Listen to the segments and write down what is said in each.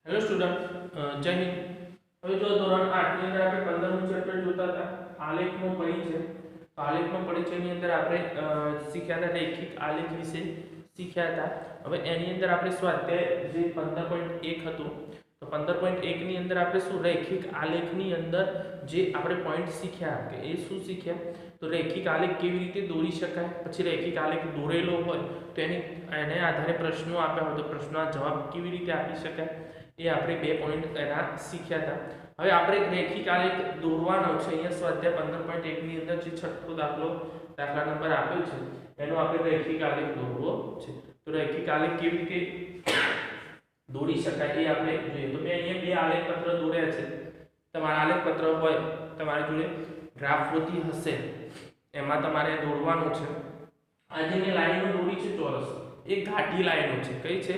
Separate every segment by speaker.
Speaker 1: Hello student, જય હિન્દ. હવે જો ધોરણ 8 ની અંદર આપણે 15મું ચેપ્ટર જોતા હતા, આલેખનો પરિચય. તો આલેખનો પરિચયની અંદર આપણે શીખ્યા હતા રૈખિક આલેખ વિશે શીખ્યા હતા. હવે એની અંદર આપણે સ્વાધ્યાય જે 15.1 હતું, તો 15.1 ની અંદર આપણે શું રૈખિક આલેખની અંદર જે આપણે પોઈન્ટ શીખ્યા કે એ શું શીખ્યા, તો રૈખિક આલેખ કેવી રીતે દોરી શકાય, પછી રૈખિક આલેખ દોરેલો હોય તો એને આધારે પ્રશ્નો આપ્યા હોય તો પ્રશ્નોના જવાબ કેવી રીતે આપી શકાય, એ આપણે બે પોઈન્ટ એના શીખ્યા હતા. હવે આપણે રૈખિક આલેખ દોરવાનો છે. અહીંયા સ્વાધ્યાય 15.1 ની અંદર જે છઠ્ઠો દાખલા નંબર આપ્યો છે એનો આપણે રૈખિક આલેખ દોરવો છે. તો રૈખિક આલેખ કેવી રીતે દોરી શકાય એ આપણે જોઈએ. તો મેં અહીંયા બે આલેખ પત્ર દોર્યા છે. તમારા આલેખ પત્ર હોય, તમારી જોડે ગ્રાફવૃત્તિ હશે, એમાં તમારે દોરવાનું છે. આજે મેં લાઈનો દોરી છે ચોરસ, એ ઘાટી લાઈનો છે. કઈ છે?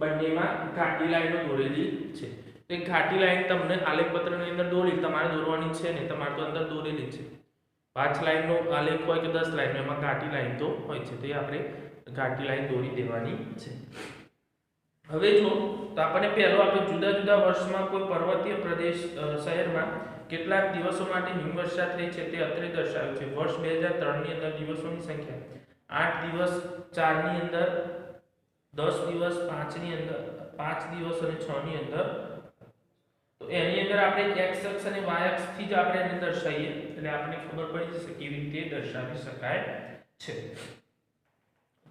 Speaker 1: બંનેમાં ઘાટી લાઈનો દોરેલી છે. તો એક ઘાટી લાઈન તમને આલેખ પત્રની અંદર દોરી તમારે દોરવાની છે ને, તમારે તો અંદર દોરેલી છે. 5 લાઈનનો આલેખ હોય કે 10 લાઈનનો, એમાં ઘાટી લાઈન તો હોય છે. તો એ આપણે ઘાટી લાઈન દોરી દેવાની છે. હવે જો તો આપણને પહેલો આપણે જુદા જુદા વર્ષમાં કોઈ પર્વતીય પ્રદેશ શહેરમાં કેટલાક દિવસો માટે હિમવર્ષા થઈ છે તે અત્રે દર્શાવ્યું છે. વર્ષ 2003 ની અંદર દિવસોની સંખ્યા 8 દિવસ, 4 ની અંદર 10 દિવસ, 5 ની અંદર 5 દિવસ અને 6 ની અંદર. તો એની અંદર આપણે x અક્ષ અને y અક્ષ થી જ આપણે એને દર્શાવીએ એટલે આપણને ખબર પડી જશે કેવી રીતે દર્શાવી શકાય છે.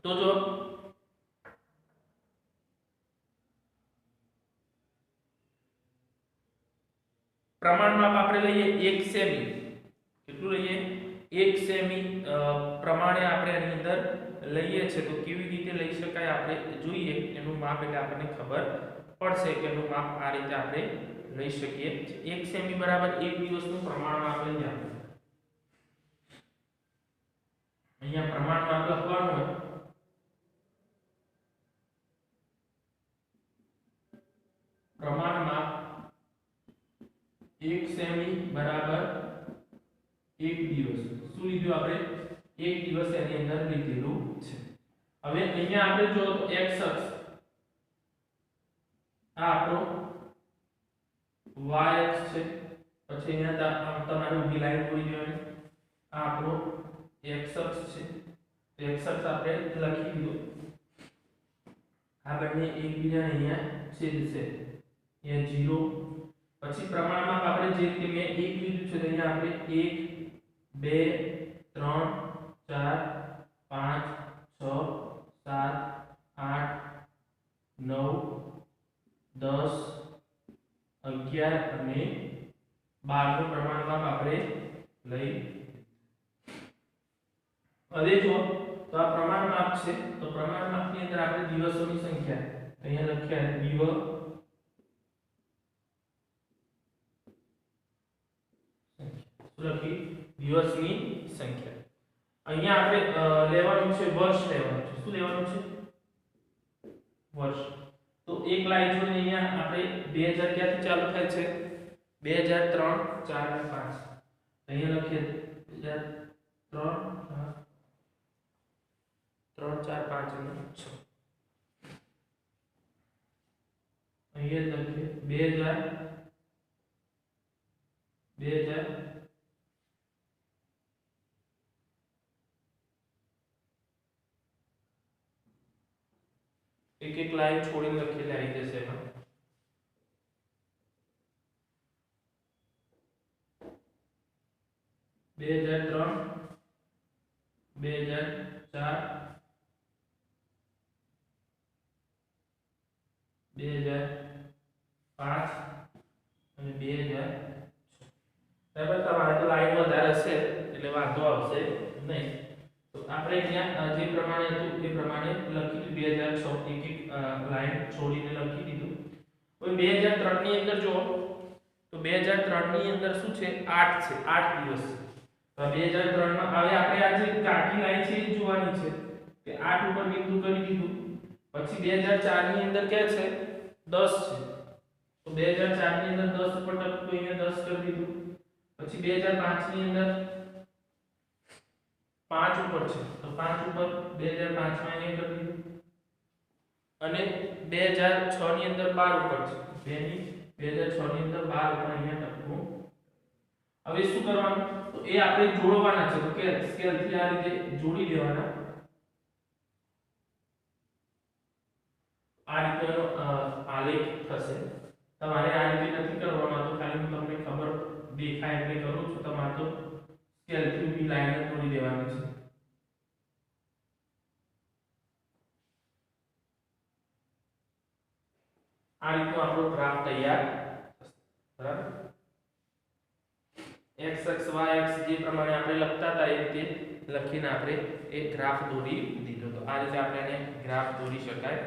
Speaker 1: તો જો પ્રમાણ માપ આપણે લઈએ 1 સેમી. કેટલું લઈએ? 1 સેમી પ્રમાણે આપણે આની અંદર લઈએ છે. તો કેવી રીતે લઈ શકાય આપણે જોઈએ. એનું માપ એટલે આપણને ખબર પડશે કે એનું માપ આ રીતે આપણે લઈ શકીએ. 1 સેમી બરાબર 1 દિવસનું પ્રમાણ માપ લઈએ આપણે. અહીંયા પ્રમાણ માપ લખવાનું હોય. પ્રમાણ માપ 1 સેમી બરાબર 1 દિવસ. શું લીધું આપણે? 1 દિવસ એની અંદર લીધેલું છે. હવે અહીંયા આપણે જો x અક્ષ આ આપણો y અક્ષ છે, પછી અહીંયા તમારે ઊભી લાઈન દોરી દેવાની. આ આપણો x અક્ષ છે. તો x અક્ષ આપણે લખી દીધું. આ બંને એકબીજાને અહીંયા છેદશે. અહીંયા 0. પછી પ્રમાણમાં આપણે જે રીતે મેં 1 લીધું છે, તો અહીંયા આપણે 1 2 3 4 5 6 7 8 9 10 11 અને 12 નું પ્રમાણમાં આપણે લઈ. હવે જો તો આ પ્રમાણ માપ છે. તો પ્રમાણ માપની અંદર આપણે દિવસોની સંખ્યા અહીંયા લખ્યા દિવસ લખી દિવસની સંખ્યા. અહીંયા આપણે લેવાનું છે વર્ષ લેવાનું છે. શું લેવાનું છે? વર્ષ. તો એક લાઈન જોઈને અહીંયા આપણે 2000 ક્યાંથી ચાલુ થાય છે? 2003 4 અને 5. અહીંયા લખીએ 2003 3 4 5 અને 6. અહીંયા લખીએ 2000 એક એક લાઈન છોડીને લખેલી આવી જશે એમાં. બે 2003 2004 2005 અને 2006. બરાબર. તમારે તો લાઈન વધારે હશે એટલે વાંધો આવશે નહીં. તો આપણે અહીંયા જે પ્રમાણે હતું એ પ્રમાણે લખી દીધું. 2006 એક લાઈન છોડીને લખી દીધું. હવે 2003 ની અંદર જો તો 2003 ની અંદર શું છે? 8 છે. 8 દિવસ. તો 2003 માં હવે આપણે આ જે ઘાટી લાઈન છે એ જોવાની છે કે 8 ઉપર બિંદુ કરી દીધું. પછી 2004 ની અંદર કે છે 10 છે. તો 2004 ની અંદર 10 ઉપર ટકતું તો અહીંયા 10 કરી દીધું. પછી 2005 ની અંદર 5 ઉપર છે. તો 5 ઉપર 2005 માં એને કરી દીધું. અને 2006 ની અંદર 12 ઉપર છે. 2006 ની અંદર 12 પણ અહીંયા ટકવું. હવે શું કરવાનું તો એ આપણે જોડવાના છે તો કે સ્કેલ થી આ રીતે જોડી દેવાના. આ રીતેનો આલેખ થશે. તમારે આ રીતે નથી કરવાનો તો ખાલી હું તમને ખબર દેખાય એટલે કરું છું. તમારે તો સ્કેલ થી ઊભી લાઈન જોડી દેવાની છે. આ રીતનો આપણો ગ્રાફ તૈયાર થશે. બરાબર. x અક્ષ y અક્ષ જે પ્રમાણે આપણે લખતા હતા એ રીતે લખીને આપણે એક ગ્રાફ દોરી દીધો. તો આ રીતે આપણે એને ગ્રાફ દોરી શકાય.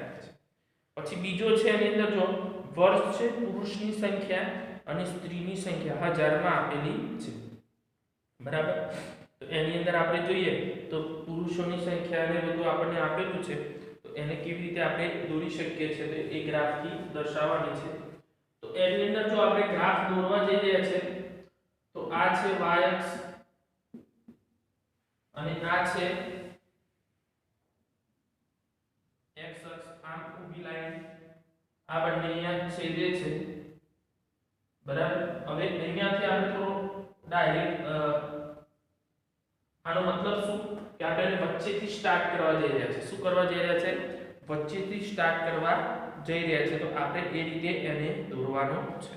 Speaker 1: પછી બીજો છે એની અંદર જો વર્ષ છે પુરુષની સંખ્યા અને સ્ત્રીની સંખ્યા હજારમાં આપેલી છે. બરાબર. તો એની અંદર આપણે જોઈએ તો પુરુષોની સંખ્યા ને બધું આપણને આપેલું છે. તો એને કેવી રીતે આપણે દોરી શકીએ છીએ તો એ ગ્રાફથી દર્શાવવાની છે. તો એની અંદર જો આપણે ગ્રાફ દોરવા જઈ રહ્યા છે તો આ છે y અક્ષ અને આ છે x અક્ષ. આમ ઊભી લાઈન આ બંને અહીંયા છેદે છે. બરાબર. હવે અહીંયાથી આપણે થોડો ડાયરેક્ટ આનો મતલબ શું કે આપણે વચ્ચેથી સ્ટાર્ટ કરવા જઈ રહ્યા છે. શું કરવા જઈ રહ્યા છે? વચ્ચેથી સ્ટાર્ટ કરવા જઈ રહ્યા છે. તો આપણે એ રીતે એને દોરવાનો છે.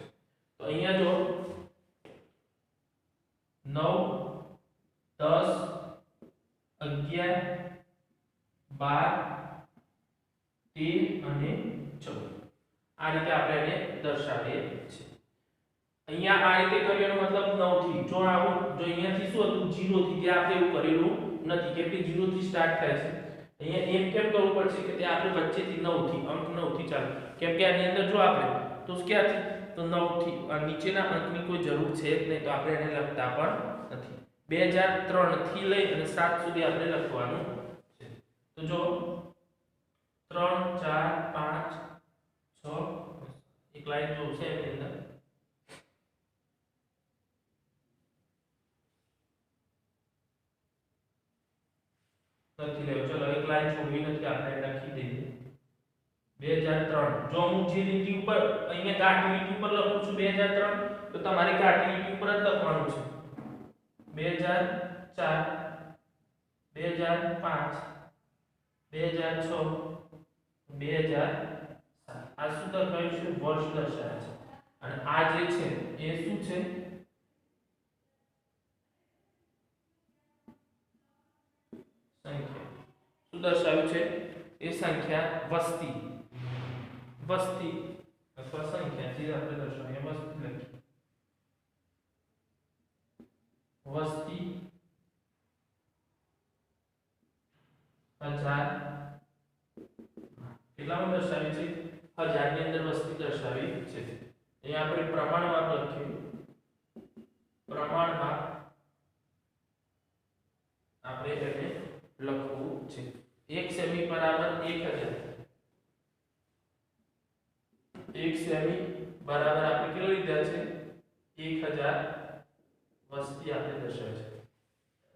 Speaker 1: તો અહીંયા જો 9 10 11 12 13 અને 14 આ રીતે આપણે એને દર્શાવીએ છીએ. અહીંયા આ રીતે કર્યો એનો મતલબ 9 થી જો આવું જો અહીંયાથી શું હતું 0 થી ત્યાં આપણે એવું કરેલું નથી કેમ કે 0 થી સ્ટાર્ટ થાય છે. અહીંયા એમ કેમ કરવું પડશે કે ત્યાં આપણે વચ્ચેથી 9 થી અંક 9 થી ચાલે કેમ કે આની અંદર જો આપણે તો ક્યાંથી તો 9 થી નીચેના અંકની કોઈ જરૂર છે જ નહીં. તો આપણે એને લખતા પણ નથી. 2003 થી લઈ અને 7 સુધી આપણે લખવાનું છે. તો જો 3 4 5 6 એક લાઈન જો છે એની અંદર નથી લેવો. ચલો એક લાઈન છોડવી નથી આપણે લખી દઈએ 2003. જો હું જે લીટી ઉપર અહીંયા કાટી લીટી ઉપર લખું છું 2003 તો તમારે કાટી લીટી ઉપર જ લખવાનું છે. 2004 2005 2006 2007 આ શું દર્શાવ્યું છે? વર્ષ દર્શાવે છે. અને આ જે છે એ શું છે? સંખ્યા. શું દર્શાવ્યું છે? એ સંખ્યા વસ્તી અથવા સંખ્યા જે આપણે દર્શાવીએ વસ્તી લખીએ. વસ્તી 1000 કેટલામાં દર્શાવી છે? 1000 ની અંદર વસ્તી દર્શાવી છે. અહીંયા આપણે પ્રમાણમાં લખ્યું. પ્રમાણમાં આપણે એને લખવું છે. 1 સેમી બરાબર 1000. 1 સેમી બરાબર આપણે કેટલું લીધા છે? 1000 વસ્તી આપણે દર્શાવે છે.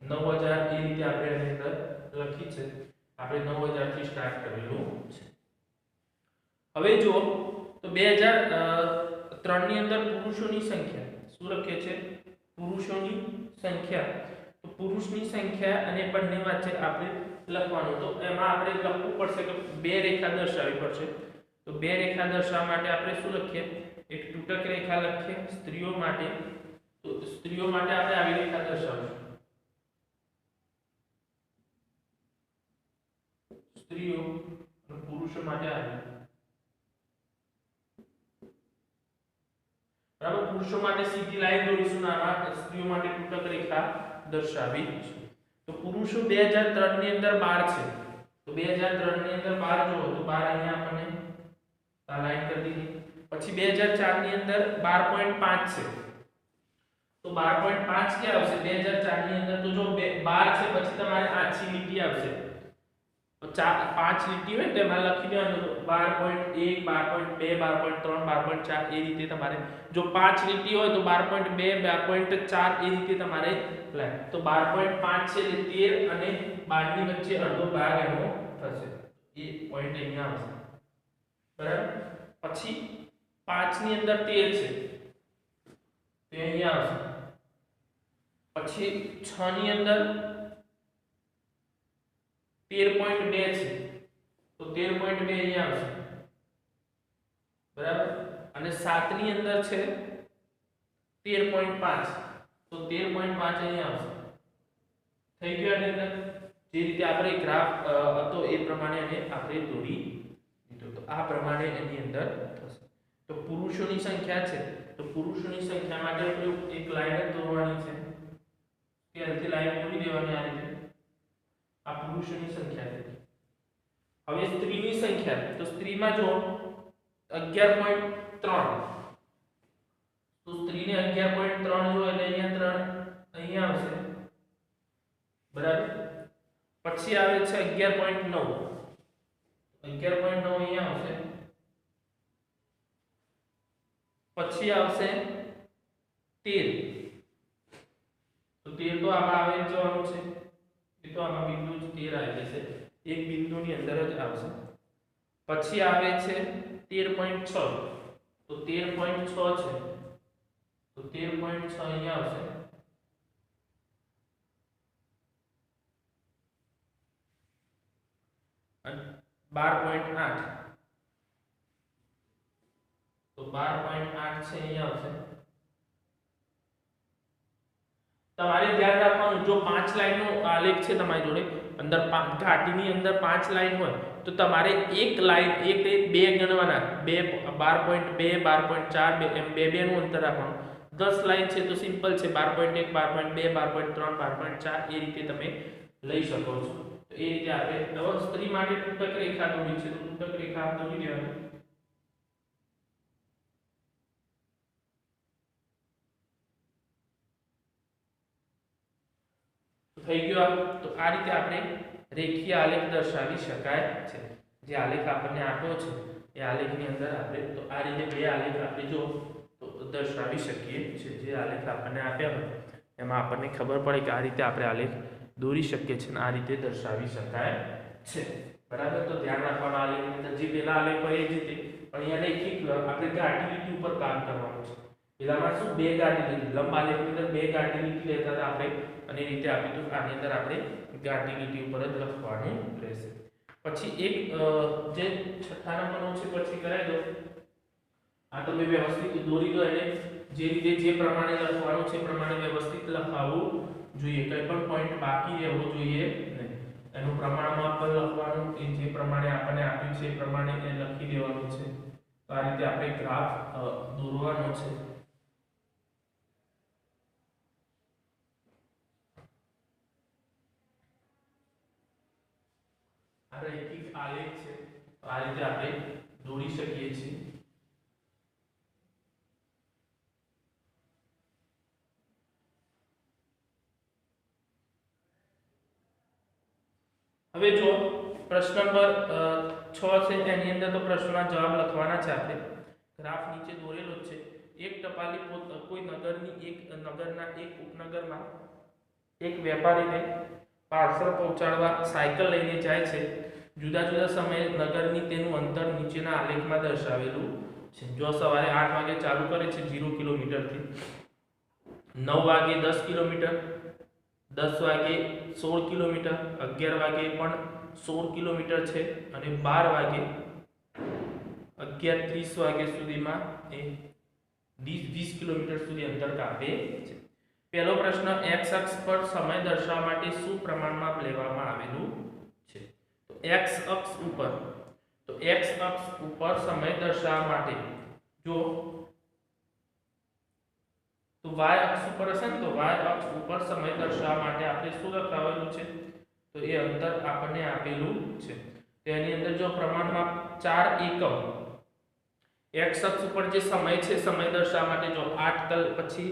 Speaker 1: 9000 એ રીતે આપણે એની અંદર લખી છે. આપણે 9000 થી સ્ટાર્ટ કરેલું છે. હવે જો તો 2003 ની અંદર પુરુષોની સંખ્યા શું લખે છે? પુરુષોની સંખ્યા. તો પુરુષની સંખ્યા અને બંને વચ્ચે આપણે લખવાનું. તો એમાં આપણે લખવું પડશે કે બે રેખા દર્શાવવી પડશે. તો બે રેખા દર્શાવવા માટે આપણે શું લખીએ? એક તૂટક રેખા લખીએ સ્ત્રીઓ માટે. તો સ્ત્રીઓ માટે આપણે આવી રેખા દર્શાવીશું. સ્ત્રીઓ અને પુરુષો માટે આવી. બરાબર. પુરુષો માટે સીધી લાઈન દોરીશું અને સ્ત્રીઓ માટે તૂટક રેખા દર્શાવી છે. તો પુરુષો 2003 ની અંદર 12 છે. તો 2003 ની અંદર 12 જો તો 12 અહીંયા આપણને આ લાઈન કરી દીધી. પછી 2004 ની અંદર 12.5 છે. તો 12.5 ક્યાં આવશે? 2004 ની અંદર તો જો 12 છે પછી તમારે આછી લીટી આવશે. તો 5 લીટી હોય તેમાં લખી દેવાનું 12.1 12.2 12.3 12.4 એ રીતે તમારે જો 5 લીટી હોય તો 12.2 12.4 એ રીતે તમારે લખ. તો 12.5 છે એટલે 13 અને 12 ની વચ્ચે અડધો ભાગ એનો થશે. એ પોઈન્ટ અહીંયા આવશે. બરાબર. પછી 5 ની અંદર 13 છે તો અહીંયા આવશે, પછી 6 ની અંદર 13.2 છે તો 13.2 અહીંયા આવશે, બરાબર, અને 7 ની અંદર છે 13.5 તો 13.5 અહીંયા આવશે, થઈ ગયું. આની અંદર જે રીતે આપણે ગ્રાફ હતો એ પ્રમાણે એને આપણે દોરી દીધો, તો આ પ્રમાણે એની અંદર થશે. તો પુરુષોની સંખ્યા છે તો પુરુષોની સંખ્યા માટે આપણે એક લાઈન જ દોરવાની છે, ત્યારથી લાઈન દોરી દેવાની આ રીતે. આ પુરુષોની સંખ્યા છે. હવે સ્ત્રીની સંખ્યા, તો સ્ત્રીમાં જો 11.3 તો સ્ત્રીને 11.3 જો એટલે અહીંયા 3 અહીંયા આવશે, બરાબર. પછી આવે છે 11.9 11.9 અહીંયા આવશે, પછી આવશે 13 તો 13 તો આમાં આવે જવાનું છે, એ તો આમાં બિંદુ જ 13 આવી જશે, એક બિંદુની અંદર જ આવશે. પછી આવે છે 13.6 તો 13.6 છે તો 13.6 અહીંયા આવશે, અને 12.8 તો 12.8 છે અહીંયા આવશે. તમારે ધ્યાન રાખવાનું, જો 5 લાઈનનો આલેખ છે તમારી જોડે, અંદર ઘાટીની અંદર 5 લાઈન હોય તો તમારે એક લાઈન એક બે ગણવાના, 12.2 12.4 એમ બે નું અંતર રાખવાનું. 10 લાઈન છે તો સિમ્પલ છે 12.1 12.2 12.3 12.4 એ રીતે તમે લઈ શકો છો. તો એ રીતે આપણે હવે સ્ત્રી માટે તૂટક રેખા દોરી છે તો તૂટક રેખા દોરી દેવાની. થઈ ગયું. તો આ રીતે આપણે રેખીય આલેખ દર્શાવી શકાય છે. જે આલેખ આપણને આપ્યો છે એ આલેખની અંદર આપણે તો આ રીતે બે આલેખ આપણે જો તો દર્શાવી શકીએ છીએ. જે આલેખ આપણને આપ્યા હોય એમાં આપણને ખબર પડે કે આ રીતે આપણે આલેખ દોરી શકીએ છીએ અને આ રીતે દર્શાવી શકાય છે, બરાબર. તો ધ્યાન રાખવાનું, આલેખની અંદર જે પેલા આલેખ હોય એ જ રીતે, પણ અહીંયા લેખિત આપણે ગાંઠી લીટી ઉપર કામ કરવાનું છે. પેલામાં શું બે ગાંઠી લીટી, લંબ આલેખની અંદર બે ગાંઠી લીટી લેતા હતા આપણે અને એ રીતે આપ્યું હતું. આની અંદર આપણે ગાંઠી લીટી ઉપર જ લખવાનું રહેશે. પછી એક જે છઠ્ઠા નંબરનો છે પછી કરાવી દો. આ તમે વ્યવસ્થિત દોરી દો, એને જે રીતે જે પ્રમાણે લખવાનું છે પ્રમાણે વ્યવસ્થિત લખાવવું જોઈએ. કંઈ પણ પોઈન્ટ બાકી રહેવો જોઈએ નહીં. એનું પ્રમાણમાં પણ લખવાનું, એ જે પ્રમાણે આપણને આપ્યું છે એ પ્રમાણે એ લખી દેવાનું છે. તો આ રીતે આપણે ગ્રાફ દોરવાનો છે. આ રૈખિક આલેખ છે, તો આ રીતે આપણે દોરી શકીએ છીએ. હવે જો પ્રશ્ન નંબર 6 છે એની અંદર તો પ્રશ્નના જવાબ લખવાના છે આપણે. ગ્રાફ નીચે દોરેલો છે. એક ટપાલી કોઈ નગરના એક ઉપનગરમાં એક વેપારીને પાર્સલ પહોંચાડવા સાયકલ લઈને જાય છે. જુદા જુદા સમયે નગરની તેનું અંતર નીચેના આલેખમાં દર્શાવેલું છે. જો સવારે 8 વાગે ચાલુ કરે છે 0 કિલોમીટરથી, 9 વાગે 10 કિલોમીટર, 10 વાગે 16 કિલોમીટર, 11 વાગે પણ 16 કિલોમીટર છે અને 12 વાગે 11:30 વાગે સુધીમાં એ 20 કિલોમીટર સુધી અંતર કાપે છે. પહેલો પ્રશ્ન, x અક્ષ પર સમય દર્શાવવા માટે શું પ્રમાણમાં લેવામાં આવેલું છે? તો x અક્ષ ઉપર સમય દર્શાવવા માટે જો તો y અક્ષ ઉપર હશે ને, તો y અક્ષ ઉપર સમય દર્શાવવા માટે આપણે શું લખાવેલું છે? તો એ અંતર આપણને આપેલું છે. તેની અંદર જો પ્રમાણમાં 4 એકમ x અક્ષ ઉપર જે સમય છે સમય દર્શાવવા માટે જો 8 કલાક પછી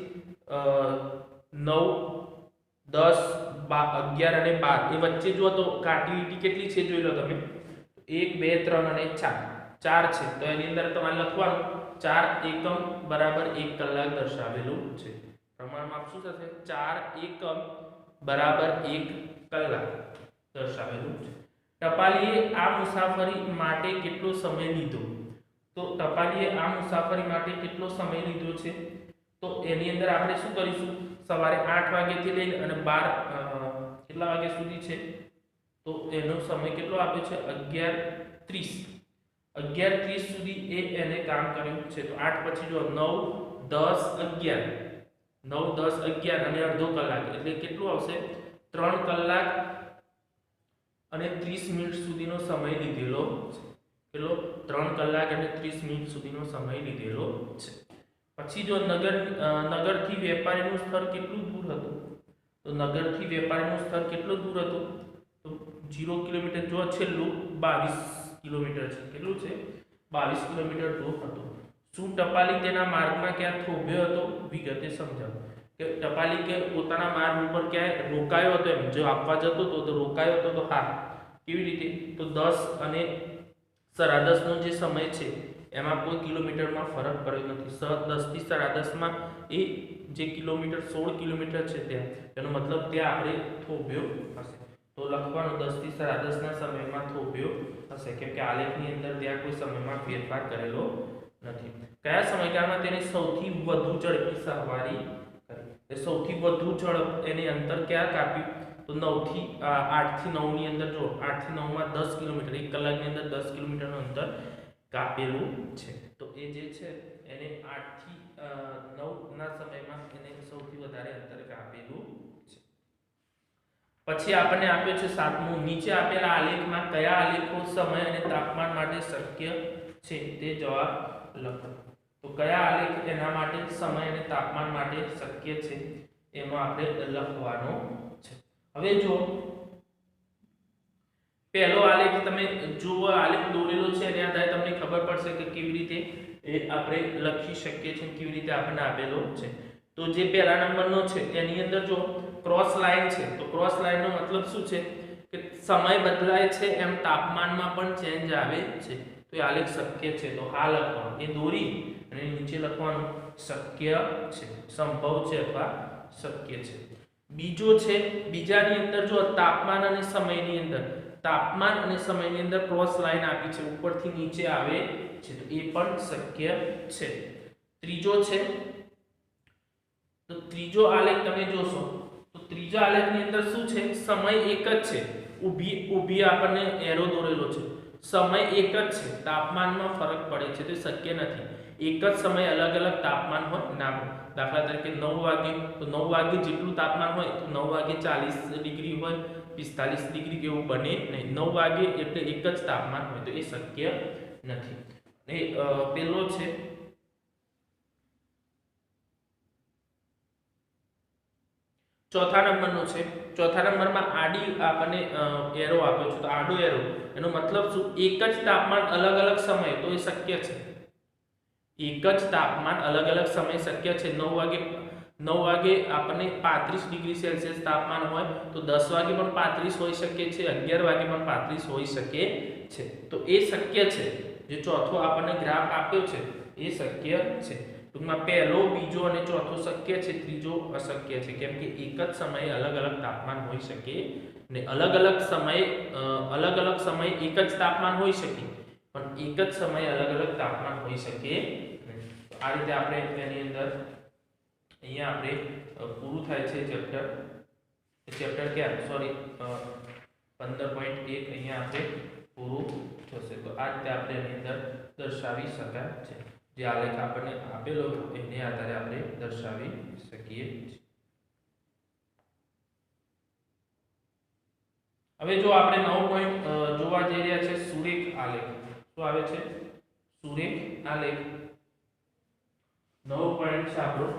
Speaker 1: 9 10 11 અને 12 એ વચ્ચે જો તો કાટી લીટી કેટલી છે જોઈ લો તમે. 1 2 3 અને 4 છે. તો એની અંદર તમારે લખવાનું 4 એકમ બરાબર 1 કલાક દર્શાવેલું છે. પ્રમાણમાં શું થશે? 4 એકમ બરાબર 1 કલાક દર્શાવેલું છે. ટપાલીએ આ મુસાફરી માટે કેટલો સમય લીધો? તો ટપાલીએ આ મુસાફરી માટે કેટલો સમય લીધો છે? તો એની અંદર આપણે શું કરીશું, સવારે 8 વાગ્યાથી લઈને અને 12 કેટલા વાગ્યા સુધી છે, તો એનો સમય કેટલો આપ્યો છે 11:30 સુધી એને કામ કર્યું છે. તો 8 પછી જો 9 10 11 9 10 11 અને અડધો કલાક એટલે કેટલું આવશે 3 કલાક અને 30 મિનિટ સુધીનો સમય લીધેલો છે. કેટલો 3 કલાક અને 30 મિનિટ સુધીનો સમય લીધેલો છે. પછી જો નગરથી વેપારીનું સ્થળ કેટલું દૂર હતું, તો નગરથી વેપારીનું સ્થળ કેટલું દૂર હતું, તો 0 કિલોમીટર જો છેલ્લું 22 કિલોમીટર છે. કેટલું છે 22 કિલોમીટર દૂર હતું. શું ટપાલી તેના માર્ગમાં ક્યાં થોભ્યો હતો? વિગતે સમજાવો. કે ટપાલી કે પોતાના માર્ગ ઉપર ક્યાંય રોકાયો હતો, એમ જો આપવા જતો હતો તો રોકાયો હતો, તો હા કેવી રીતે, તો 10 અને 10:30 નો જે સમય છે એમાં કોઈ કિલોમીટરમાં ફરક પડ્યો નથી. 10 થી 10:30 એ જે કિલોમીટર 16 કિલોમીટર છે ત્યાં, એનો મતલબ ત્યાં આપણે થોભ્યો હશે. તો લખવાનું 10 થી 10:30 ના સમયમાં થોભ્યો હશે, કેમ કે આલેખની અંદર ત્યાં કોઈ સમયમાં ફેરફાર કરેલો નથી. કયા સમયગાળામાં તેને સૌથી વધુ ઝડપી સવારી કરી? સૌથી વધુ ઝડપ એને અંતર ક્યાં કાપ્યું, તો 8 થી 9 ની અંદર જો 8 થી 9 માં 10 કિલોમીટર, 1 કલાકની અંદર 10 કિલોમીટરનું અંતર કાપેલું છે. તો એ જે છે એને 8 થી 9 ના સમયમાં એને સૌથી વધારે અંતર કાપેલું છે. પછી આપણને આપ્યો છે 7મું, નીચે આપેલા આલેખમાં કયા આલેખો સમય અને તાપમાન માટે શક્ય છે તે જવાબ લખો. તો કયા આલેખ એના માટે સમય અને તાપમાન માટે શક્ય છે એમાં આપણે લખવાનો છે. હવે જો પહેલો આલેખ તમે જુઓ, આલેખ દોરેલો છે એના આધારે તમને ખબર પડશે કે કેવી રીતે આપણે લખી શકીએ છીએ, કેવી રીતે આપણને આપેલો છે. તો જે પહેલા નંબરનો છે એની અંદર જો ક્રોસ લાઈન છે, તો ક્રોસ લાઈનનો મતલબ શું છે કે સમય બદલાય છે એમ તાપમાનમાં પણ ચેન્જ આવે છે. તો એ આલેખ શક્ય છે, તો હા લખવાનું, એ દોરી અને નીચે લખવાનું શક્ય છે, સંભવ છે અથવા શક્ય છે. બીજો છે, બીજાની અંદર જો તાપમાન અને સમયની અંદર, તાપમાન અને સમયની અંદર ક્રોસ લાઈન આપી છે, ઉપરથી નીચે આવે છે, તો એ પણ શક્ય છે. ત્રીજો છે, તો ત્રીજો આલેખ તમે જોશો તો ત્રીજા આલેખની અંદર શું છે, સમય એક જ છે, ઊભી આપણને એરો દોરેલો છે, સમય એક જ છે, તાપમાનમાં ફરક પડે છે, તો શક્ય નથી. એક જ સમય અલગ અલગ તાપમાન હોય ના હોય. દાખલા તરીકે 9 વાગે, તો 9 વાગે જેટલું તાપમાન હોય તો 9 વાગે 40 ડિગ્રી હોય, 45 ડિગ્રી એવું બને નહીં. 9 વાગે એટલે એક જ તાપમાન હોય, તો એ શક્ય નથી. એ પેલો છે ચોથા નંબરનો છે. ચોથા નંબરમાં આડી આપણને એરો આપ્યો છે, તો આડો એરો એનો મતલબ શું, એક જ તાપમાન અલગ અલગ સમય, તો એ શક્ય છે. એક જ તાપમાન અલગ અલગ સમય શક્ય છે. 9 વાગે આપણને 35 ડિગ્રી સેલ્સિયસ તાપમાન હોય, તો 10 વાગે પણ 35 હોઈ શકે છે, 11 વાગે પણ 35 હોઈ શકે છે, તો એ શક્ય છે. જે ચોથો આપણને ગ્રાફ આપ્યો છે એ શક્ય છે. ટૂંકમાં પહેલો, બીજો અને ચોથો શક્ય છે, ત્રીજો અશક્ય છે, કેમ કે એક જ સમયે અલગ અલગ તાપમાન હોઈ શકે ને અલગ અલગ સમયે એક જ તાપમાન હોઈ શકે, પણ એક જ સમયે અલગ અલગ તાપમાન હોઈ શકે. આ રીતે આપણે એની અંદર અહીંયા આપણે પૂરું થાય છે ચેપ્ટર ક્યાં સોરી 15.1 અહીંયા આપણે પૂરું થશે. તો આ રીતે આપણે એની અંદર દર્શાવી શકાય છે, જે આલેખ આપણને આપેલો એને આધારે આપણે દર્શાવી શકીએ છીએ. હવે જો આપણે 9 પોઈન્ટ જોવા જઈ રહ્યા છે, સુરેખ આલેખ. શું આવે છે? સુરેખ આલેખ. 9 પોઈન્ટ સાંભળો.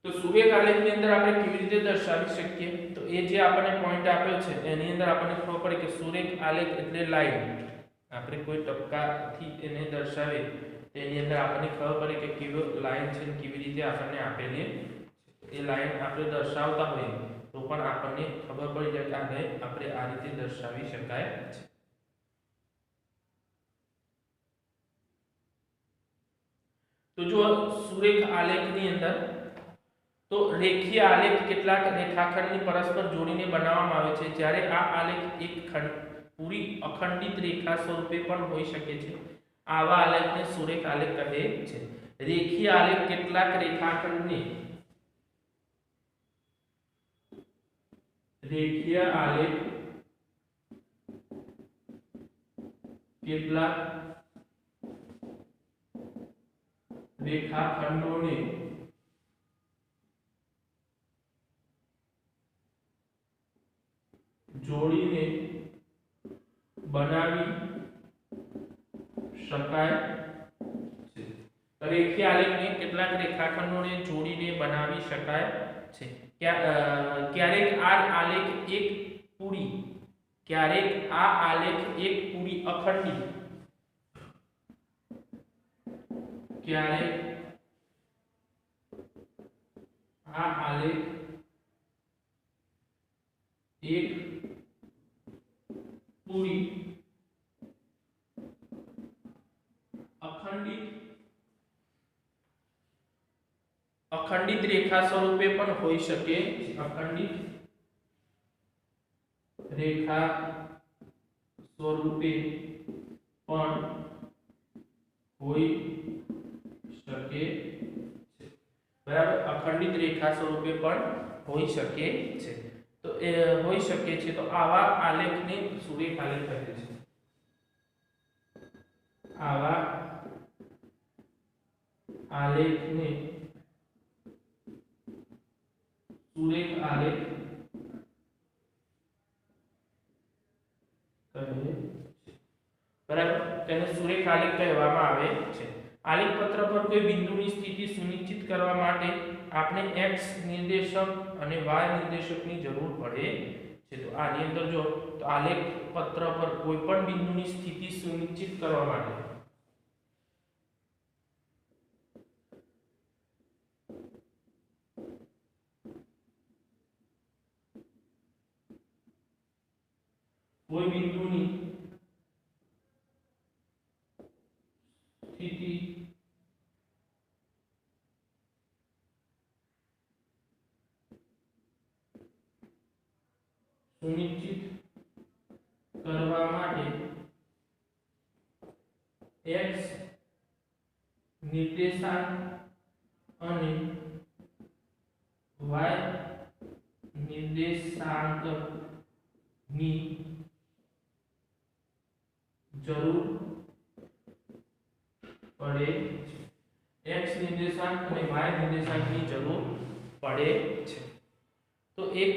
Speaker 1: તો સુરેખ આલેખની અંદર આપણે કેવી રીતે દર્શાવી શકીએ, તો એ જે આપણને પોઈન્ટ આપ્યો છે એની અંદર આપણને ખબર પડે કે સુરેખ આલેખ એટલે લાઈન. આપણે કોઈ ટપકાથી એને દર્શાવે તેની અંદર આપણને ખબર પડે કે કેવો લાઈન છે, કેવી રીતે આપણને આપેલી એ લાઈન આપણે દર્શાવતા હોઈએ તો પણ આપણને ખબર પડી જાય કે આને આપણે આ રીતે દર્શાવી શકાય છે. તો જો સુરેખ આલેખની અંદર તો રેખીય આલેખ કેટલાક રેખાખંડની પરસ્પર જોડીને બનાવવામાં આવે છે, જ્યારે આ આલેખ એક પૂરી અખંડિત રેખા સ્વરૂપે પણ હોઈ શકે છે. આવા આલેખને સુરેખ આલેખ કહે છે. રેખીય આલેખ કેટલાક રેખાખંડને રેખીય આલેખ કેટલાક રેખાખંડોને જોડીને બનાવી શકાય છે. રેખીય આલેખને કેટલાક રેખાખંડોને જોડીને બનાવી શકાય છે. ક્યારેક આ આલેખ એક પૂરી અખંડિત ક્યારેક આ આલેખ એક પૂરી અખંડિત રેખા સ્વરૂપે પણ હોઈ શકે. અખંડિત રેખા સ્વરૂપે પણ હોઈ શકે છે. બરાબર, અખંડિત રેખા સ્વરૂપે પણ હોઈ શકે છે. તો એ હોઈ શકે છે. તો આવા આલેખને સુરેખ આલેખ કહે છે. આવા આલેખને સુરેખ આલેખ કહે છે. બરાબર, તેને સુરેખ આલેખ કહેવામાં આવે છે. આલેખ પત્ર પર કોઈ બિંદુની સ્થિતિ સુનિશ્ચિત કરવા માટે આપણે x નિર્દેશક અને y નિર્દેશકની જરૂર પડે છે. તો આની અંદર જો તો આલેખ પત્ર પર કોઈ પણ બિંદુની સ્થિતિ સુનિશ્ચિત કરવા માટે કોઈ બિંદુની સ્થિતિ સુનિશ્ચિત કરવા માટે x નિર્દેશાંક અને y નિર્દેશાંકની જરૂર પડે છે. x નિર્દેશાંક અને y નિર્દેશાંકની જરૂર પડે છે. તો એક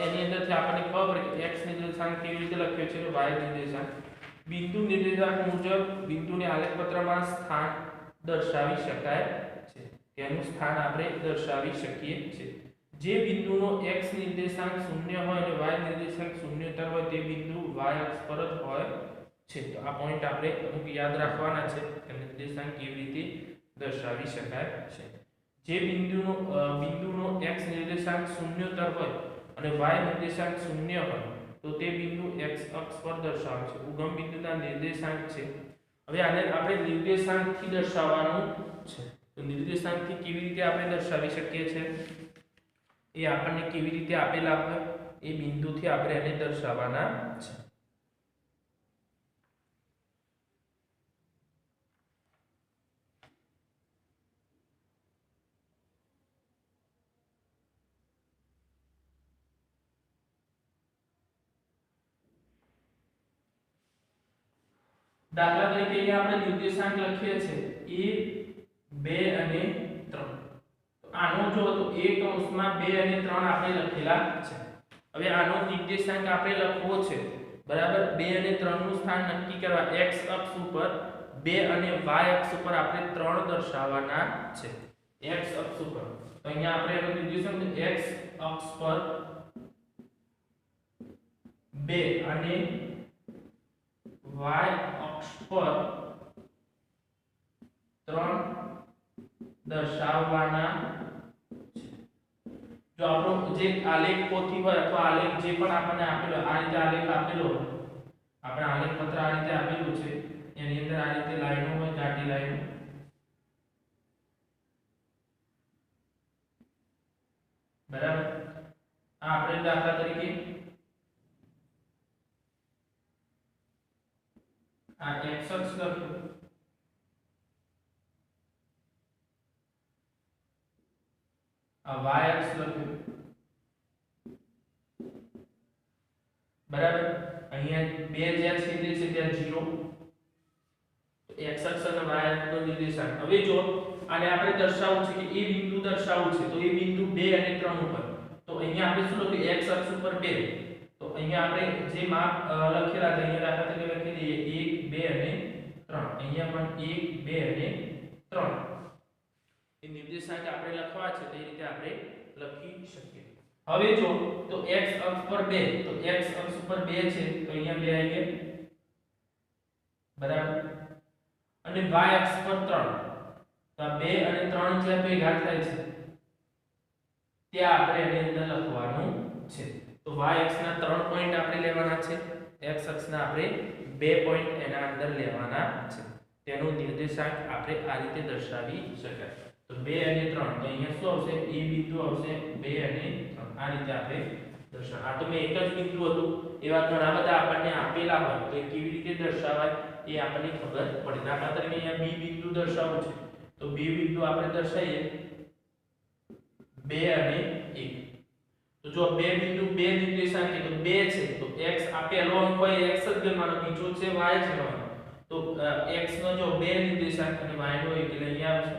Speaker 1: એની અંદરથી આપણને ખબર પડે કે x નિર્દેશાંક કેવી રીતે લખ્યો છે અને y નિર્દેશાંક. બિંદુ નિર્દેશાંક મુજબ બિંદુને આલેખપત્રમાં સ્થાન દર્શાવી શકાય છે. તેનું સ્થાન આપણે દર્શાવી શકીએ છીએ. જે બિંદુનો x નિર્દેશાંક 0 હોય અને y નિર્દેશાંક 0 હોય તે બિંદુ y અક્ષ પર જ હોય છે. તો આ પોઈન્ટ આપણે અમુક યાદ રાખવાના છે કે નિર્દેશાંક કેવી રીતે દર્શાવી શકાય છે. જે બિંદુનો x નિર્દેશાંક 0 હોય અને y નિર્દેશાંક 0 હોય તો તે બિંદુ x અક્ષ પર દર્શાવે છે. ઉગમ બિંદુના નિર્દેશાંક છે. હવે આને આપણે નિર્દેશાંકથી દર્શાવવાનું છે. તો નિર્દેશાંકથી કેવી રીતે આપણે દર્શાવી શકીએ છીએ એ આપણને કેવી રીતે આપેલા હોય એ બિંદુથી આપણે એને દર્શાવવાના છે. દાખલા તરીકે અહીંયા આપણે નિર્દેશાંક લખીએ છીએ 1 2 અને 3. તો આનો જો તો 1 કૌંસમાં 2 અને 3 આપણે લખેલા છે. હવે આનો નિર્દેશાંક આપણે લખવો છે. બરાબર, 2 અને 3 નું સ્થાન નક્કી કરવા x અક્ષ ઉપર 2 અને y અક્ષ ઉપર આપણે 3 દર્શાવવાના છે. x અક્ષ ઉપર તો અહીંયા આપણે એનો નિર્દેશાંક x અક્ષ પર 2 અને y અક્ષ પર 3 દર્શાવવાના છે. જો આપણો જે આલેખ પોથી હોય અથવા આલેખ જે પણ આપણને આપેલો આ રીતે આલેખ આપેલો આપણે આલેખ પત્ર આ રીતે આપેલું છે એની અંદર આ રીતે લાઈનો હોય, જાડી લાઈનો બરાબર આ આપણે દાખલા તરીકે આ x અક્ષ લખ્યું, આ y અક્ષ લખ્યું, બરાબર અહીંયા બે જ્યાં છેદે છે ત્યાં 0, x અક્ષ અને y અક્ષનો નિર્દેશાંક. હવે જો આને આપણે દર્શાવવું છે કે એ બિંદુ દર્શાવવું છે તો એ બિંદુ 2 અને 3 ઉપર, તો અહીંયા આપણે શું લખ્યું x અક્ષ ઉપર 2, તો અહીંયા આપણે જે માપ લખેલા હતા અહીંયા દાખલા તરીકે લખી દઈએ 1 2 અને 3, અહીંયા પણ 1 2 અને 3 એ નિર્દેશાંક આપણે લખવા છે તે રીતે આપણે લખી શકીએ. હવે જો તો x અક્ષ પર 2, તો x અક્ષ ઉપર 2 છે તો અહીંયા 2 આવી ગયા, બરાબર, અને y અક્ષ પર 3, તો આ 2 અને 3 જ્યાં ભેગા થાય છે ત્યાં આપણે એની અંદર લખવાનું છે. તો y અક્ષના 3 પોઈન્ટ આપણે લેવાના છે, x અક્ષના આપણે 2 પોઈન્ટ એના અંદર લેવાના છે. તેનો નિર્દેશાંક આપણે આ રીતે દર્શાવી શકાય. તો 2 અને 3, તો અહીંયા શું આવશે એ બિંદુ આવશે 2 અને 3, આ રીતે આપણે દર્શાવ. આ તો મેં એક જ બિંદુ હતું, એવા ઘણા બધા આપણને આપેલા હોય તો એ કેવી રીતે દર્શાવાય એ આપણને ખબર પડે. દાખલા તરીકે અહીંયા b બિંદુ દર્શાવવું છે તો b બિંદુ આપણે દર્શાવીએ 2 અને 1. તો જો બે બિંદુ બે નિર્દેશાંક તો 2 છે તો x આ પહેલો અંક હોય x જ ગણવાનો, બીજો છે y ગણવાનો. તો x નો જો બે નિર્દેશાંક અને y નો 1 એટલે અહીંયા આવશે,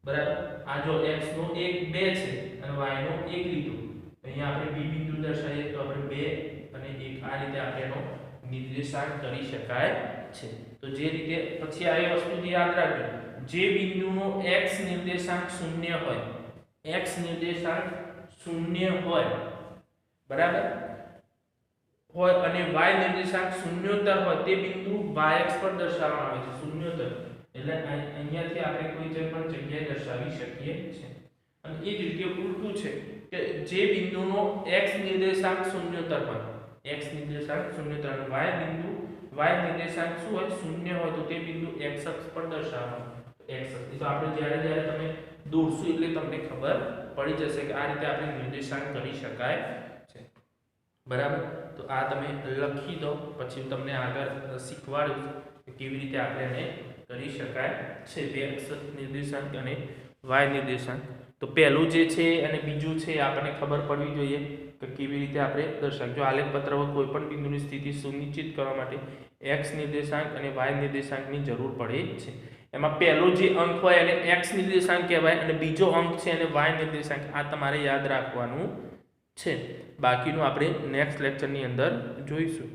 Speaker 1: બરાબર. આ જો x નો 1 2 છે અને y નો 1 લીધું તો અહીંયા આપણે b બિંદુ દર્શાવીએ તો આપણે 2 અને 1 આ રીતે આપણે એનો નિર્દેશાંક કરી શકાય છે. તો જે રીતે પછી આ વસ્તુ યાદ રાખજો, જે બિંદુનો x નિર્દેશાંક 0 હોય, x નિર્દેશાંક 0 હોય, બરાબર હોય અને y નિર્દેશાંક શૂન્યોત્તર હોય તે બિંદુ y અક્ષ પર દર્શાવવામાં આવે છે. શૂન્યોત્તર એટલે અહીંયાથી આપણે કોઈ પણ જગ્યાએ દર્શાવી શકીએ છીએ. અને એ જ રીતે ઉલટું છે કે જે બિંદુનો x નિર્દેશાંક શૂન્યોત્તર હોય, x નિર્દેશાંક શૂન્યોત્તર અને y બિંદુ y નિર્દેશાંક શું હોય 0 હોય તો તે બિંદુ x અક્ષ પર દર્શાવવામાં x અક્ષ. તો આપણે જ્યારે તમે દોરશું એટલે તમને ખબર પડી જશે કે આ રીતે આપણે નિર્દેશાંક કરી શકાય છે, બરાબર. તો આ તમે લખી દો, પછી તમને આગળ શીખવાડું કે કેવી રીતે આપણે એને કરી શકાય છે બે અક્ષ નિર્દેશાંક અને y નિર્દેશાંક. તો પહેલું જે છે અને બીજું છે આપણને ખબર પડવી જોઈએ કે કેવી રીતે આપણે દર્શાવ. જો આલેખ પત્રમાં કોઈ પણ બિંદુની સ્થિતિ સુનિશ્ચિત કરવા માટે x નિર્દેશાંક અને y નિર્દેશાંકની જરૂર પડે છે. એમાં પહેલો જે અંક હોય એને x નિર્દેશાંક કહેવાય અને બીજો અંક છે એને y નિર્દેશાંક. આ તમારે યાદ રાખવાનું છે. બાકીનું આપણે નેક્સ્ટ લેક્ચરની અંદર જોઈશું.